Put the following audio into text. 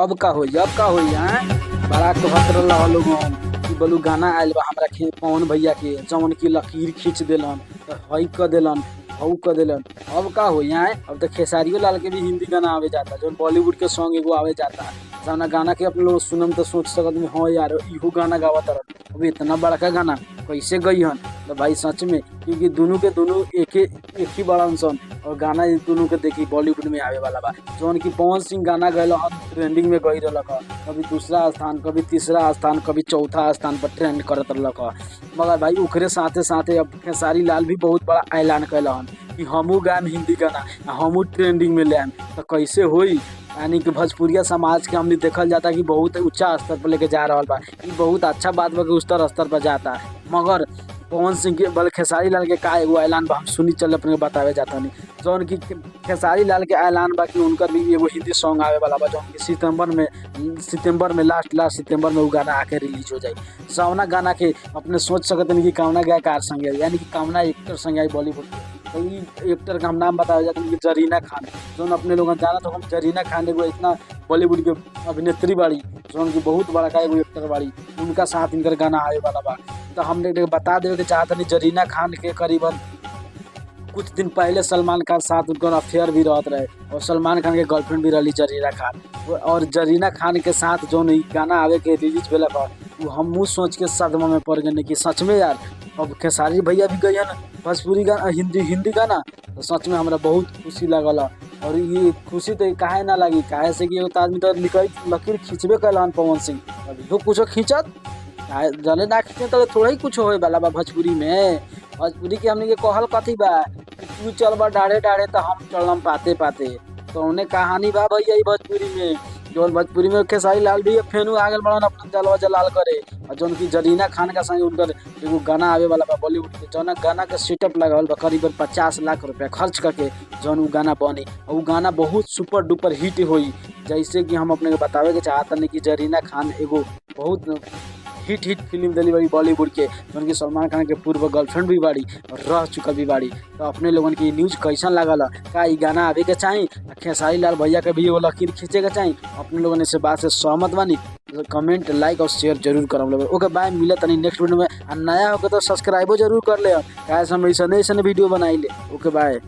अब का होई हैं। बड़ा कहत रहल लोग कि बोलू गाना आयल बा हमरा पवन भैया के जवन की लकीर खींच देलन हई क देलन हऊ क देलन। अब का होई हैं। अब तो खेसारियो लाल के भी हिंदी गाना आवे जाता जो बॉलीवुड के सॉन्ग एगो आवे जाता जवना गाना के अपने लोग सुनम तो सोच सकत में हाँ यार इहो गाना गावत रहन। अब इतना बड़का गाना कैसे गई हन तो भाई सच में क्योंकि दोनों के दोनों एक ही बड़न सन और गाना दोनों के देखी बॉलीवुड में आवे वाला बा। जौन की पवन सिंह गाना गए ट्रेंडिंग में गई रहलक कभी दूसरा स्थान कभी तीसरा स्थान कभी चौथा स्थान पर ट्रेंड करत रहलक। मगर भाई ओकरे साथे साथे अब खेसारी लाल भी बहुत बड़ा ऐलान कैलन कि हमू गायम हिंदी गाना हमू ट्रेंडिंग में लेम तो कैसे होई। यानी कि भोजपुरिया समाज के हमने देखल जाता कि बहुत ऊंचा स्तर पर लेके जा रहा बा। ये बहुत अच्छा बात बा कि उस स्तर पर जाता मगर पवन सिंह के बल खेसारी लाल के का एगो ऐलान बा हम सुनी चल अपने बतावे जाता नहीं। जौन की खेसारी लाल के ऐलान बा कि उनकर भी एगो हिंदी सॉन्ग आवे वाला बा जौन की सितंबर में लास्ट सितंबर में वो गाना आके रिलीज हो जाए। सवना गाना के अपने सोच सकते हैं कि कौना गायकार संगे यानी कि कौना एक्टर संगे आई बॉलीवुड के। तो ये एक्टर का हम नाम बताया जाता है कि जरीना खान जौन अपने लोग जाना तो हम जरीना खान एगो इतना बॉलीवुड के अभिनेत्री बाड़ी जौन की बहुत बड़ा का एगो एक्टर बाड़ी उनका साथ इनकर गाना आवे वाला बा। तो हमने बता देवे के चाहते नहीं जरीना खान के करीबन कुछ दिन पहले सलमान खान साथ उनका अफेयर भी रहत रहे और सलमान खान के गर्लफ्रेंड भी रही जरीना खान। और जरीना खान के साथ जो गाना आवे के रिलीज भेला बा वो हम सोच के सदमा में पड़ गए कि सच में यार अब खेसारी भैया भी गई है ना भोजपुरी गाना हिंदी गाना तो सच में हमरा बहुत खुशी लगल। और ये खुशी तो काहे ना लगी काहे से कि आदमी तो लकीर खींचबे कैलन पवन सिंह अब इहो कुछो खींचत जले ना खींचे तो थोड़ा ही कुछ होए वाला बा भोजपुरी में। भोजपुरी के हमने के कहल कथी बा तू चल बा डाढ़े डाढ़े तो हम चलम पाते पाते तो उन्हें कहानी बा भैया भोजपुरी में जौन भोजपुरी में खेसारी लाल भी फेनू आगल बड़न अपना जलवा जलाल करे और जौन की जरीना खान का संग उनकर एगो गाना आवे वाला बा बॉलीवुड के जौन गाना के सेटअप लगावल बा करीबन 50 लाख रुपया खर्च करके जौन वो गाना बनी और वो गाना बहुत सुपर डुपर हिट हुई। जैसे कि हम अपने बतावे के चाहते नहीं कि जरीना खान एगो बहुत हिट फिल्म दिली बाड़ी बॉलीवुड के जौन की सलमान खान के पूर्व गर्लफ्रेंड भी बाड़ी और रह चुकल भी बाड़ी। तो अपने लोगन की न्यूज़ कैसन लागल का ई गाना आवे के चाही खेसारी लाल भैया के भी एगो लकीर खींचे के चाही अपने लोगन से बात से सहमत बानी तो कमेंट लाइक और शेयर जरूर करम लोग। ओके बाय मिले तनी नेक्स्ट वीडियो में नया होगा तो सब्सक्राइबो जरूर कर ले कैसे हम ऐसा वीडियो बनाई ले। ओके बाय।